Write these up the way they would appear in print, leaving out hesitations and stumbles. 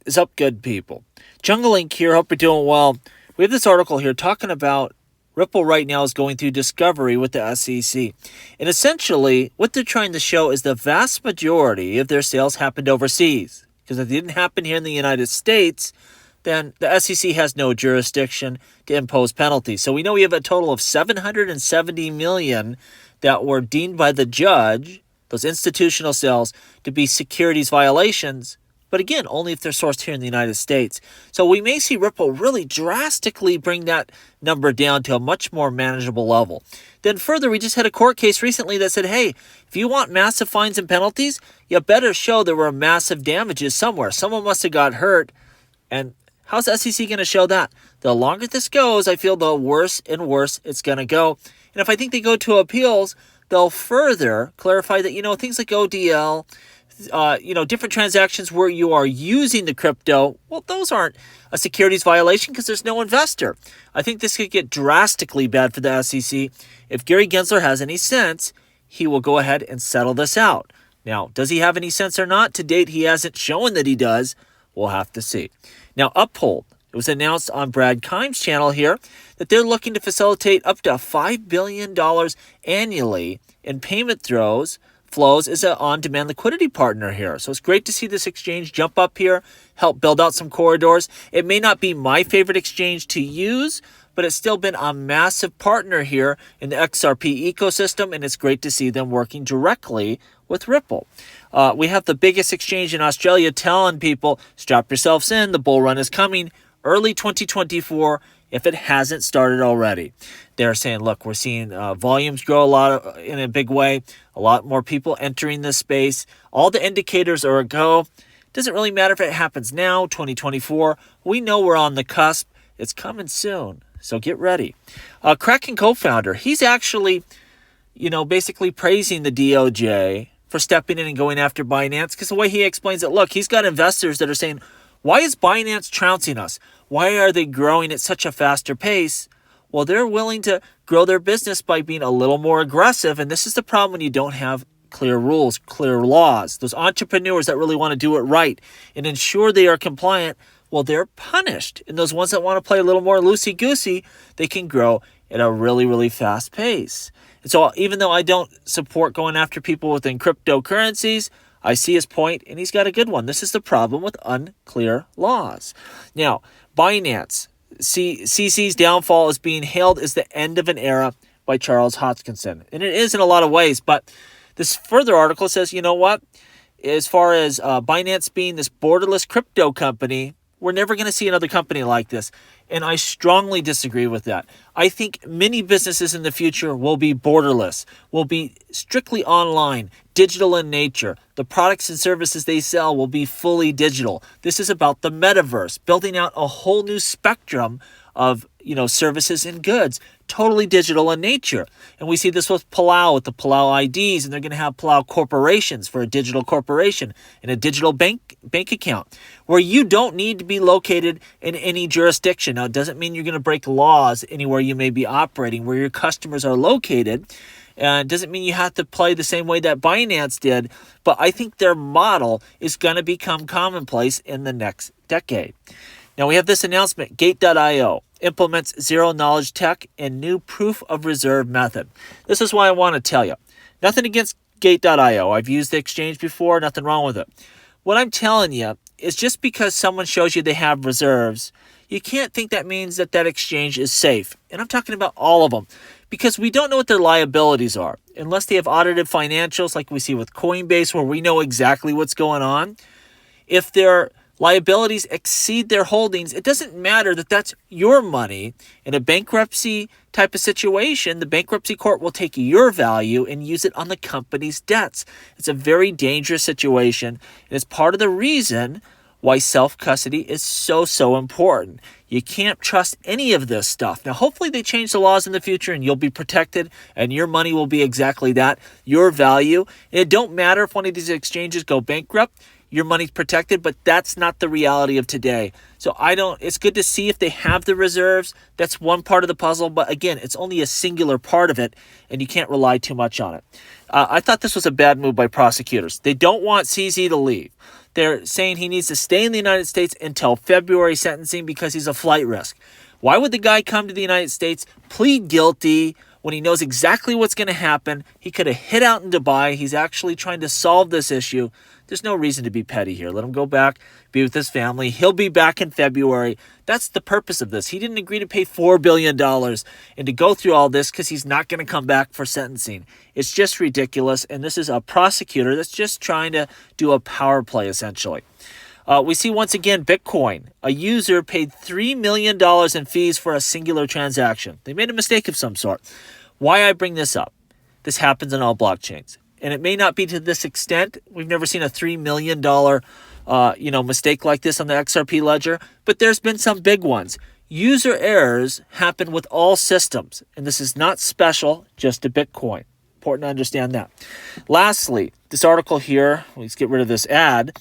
is up, good people? Jungle Link here. Hope you're doing well. We have this article here talking about Ripple right now is going through discovery with the SEC. And essentially, what they're trying to show is the vast majority of their sales happened overseas. Because if they didn't happen here in the United States, then the SEC has no jurisdiction to impose penalties. So we know we have a total of $770 million that were deemed by the judge, those institutional sales, to be securities violations. But again, only if they're sourced here in the United States. So we may see Ripple really drastically bring that number down to a much more manageable level. Then further, we just had a court case recently that said, hey, if you want massive fines and penalties, you better show there were massive damages somewhere. Someone must have got hurt. And how's the SEC going to show that? The longer this goes, I feel the worse and worse it's going to go. And if I think they go to appeals, they'll further clarify that, things like ODL, different transactions where you are using the crypto, well, those aren't a securities violation because there's no investor. I think this could get drastically bad for the SEC. If Gary Gensler has any sense, he will go ahead and settle this out. Now, does he have any sense or not? To date, he hasn't shown that he does. We'll have to see. Now, Uphold. It was announced on Brad Kimes' channel here that they're looking to facilitate up to $5 billion annually in payment flows as an on-demand liquidity partner here. So it's great to see this exchange jump up here, help build out some corridors. It may not be my favorite exchange to use, but it's still been a massive partner here in the XRP ecosystem, and it's great to see them working directly with Ripple. We have the biggest exchange in Australia telling people, strap yourselves in, the bull run is coming early 2024 if it hasn't started already. They're saying, look, we're seeing volumes grow in a big way, a lot more people entering this space. All the indicators are a go. Doesn't really matter if it happens now, 2024. We know we're on the cusp. It's coming soon, so get ready. Kraken CoFounder, he's actually, basically praising the DOJ for stepping in and going after Binance, because the way he explains it, look, he's got investors that are saying, why is Binance trouncing us? Why are they growing at such a faster pace? Well, they're willing to grow their business by being a little more aggressive, and this is the problem when you don't have clear rules, clear laws. Those entrepreneurs that really want to do it right and ensure they are compliant, well, they're punished. And those ones that want to play a little more loosey-goosey, they can grow at a really, really fast pace. And so even though I don't support going after people within cryptocurrencies, I see his point, and he's got a good one. This is the problem with unclear laws. Now, Binance, CC's downfall is being hailed as the end of an era by Charles Hoskinson. And it is in a lot of ways, but this further article says, you know what? As far as Binance being this borderless crypto company, we're never going to see another company like this. And I strongly disagree with that. I think many businesses in the future will be borderless, will be strictly online, digital in nature. The products and services they sell will be fully digital. This is about the metaverse, building out a whole new spectrum of services and goods, totally digital in nature. And we see this with Palau, with the Palau IDs, and they're going to have Palau corporations for a digital corporation and a digital bank account where you don't need to be located in any jurisdiction. Now, it doesn't mean you're going to break laws anywhere you may be operating, where your customers are located. It doesn't mean you have to play the same way that Binance did, but I think their model is going to become commonplace in the next decade. Now, we have this announcement, Gateio implements zero-knowledge tech and new proof of reserve method. This is why I want to tell you. Nothing against Gateio. I've used the exchange before, nothing wrong with it. What I'm telling you is just because someone shows you they have reserves, you can't think that means that exchange is safe. And I'm talking about all of them, because we don't know what their liabilities are. Unless they have audited financials like we see with Coinbase, where we know exactly what's going on. If their liabilities exceed their holdings, it doesn't matter that that's your money. In a bankruptcy type of situation, the bankruptcy court will take your value and use it on the company's debts. It's a very dangerous situation, and it's part of the reason why self-custody is so important. You can't trust any of this stuff. Now, hopefully they change the laws in the future and you'll be protected and your money will be exactly that, your value. And it don't matter if one of these exchanges go bankrupt. your money's protected, but that's not the reality of today. So it's good to see if they have the reserves. That's one part of the puzzle, but again, it's only a singular part of it, and you can't rely too much on it. I thought this was a bad move by prosecutors. They don't want CZ to leave. They're saying he needs to stay in the United States until February sentencing because he's a flight risk. Why would the guy come to the United States, plead guilty, when he knows exactly what's going to happen? He could have hid out in Dubai. He's actually trying to solve this issue. There's no reason to be petty here. Let him go back, be with his family. He'll be back in February. That's the purpose of this. He didn't agree to pay $4 billion and to go through all this because he's not going to come back for sentencing. It's just ridiculous, and this is a prosecutor that's just trying to do a power play, essentially. We see once again Bitcoin. A user paid $3 million in fees for a singular transaction. They made a mistake of some sort. Why I bring this up? This happens in all blockchains. And it may not be to this extent. We've never seen a $3 million mistake like this on the XRP ledger, but there's been some big ones. User errors happen with all systems, and this is not special just to Bitcoin. Important to understand that. Lastly, this article here, let's get rid of this ad.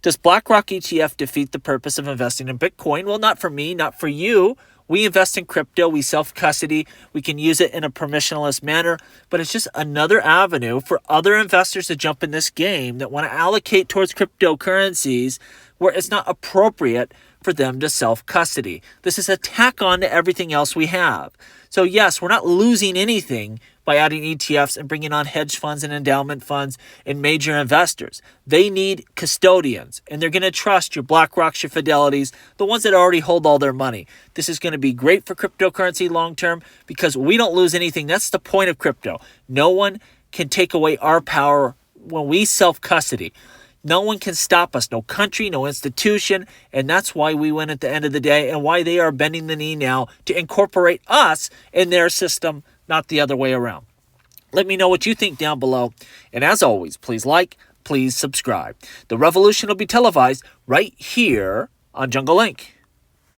Does BlackRock ETF defeat the purpose of investing in Bitcoin? Well, not for me, not for you. We invest in crypto, we self-custody, we can use it in a permissionless manner, but it's just another avenue for other investors to jump in this game that want to allocate towards cryptocurrencies where it's not appropriate for them to self-custody. This is a tack on to everything else we have. So yes, we're not losing anything by adding ETFs and bringing on hedge funds and endowment funds and major investors. They need custodians, and they're going to trust your BlackRocks, your Fidelities, the ones that already hold all their money. This is going to be great for cryptocurrency long term because we don't lose anything. That's the point of crypto. No one can take away our power when we self-custody. No one can stop us, no country, no institution, and that's why we win at the end of the day and why they are bending the knee now to incorporate us in their system, not the other way around. Let me know what you think down below, and as always, please like, please subscribe. The revolution will be televised right here on Jungle Link.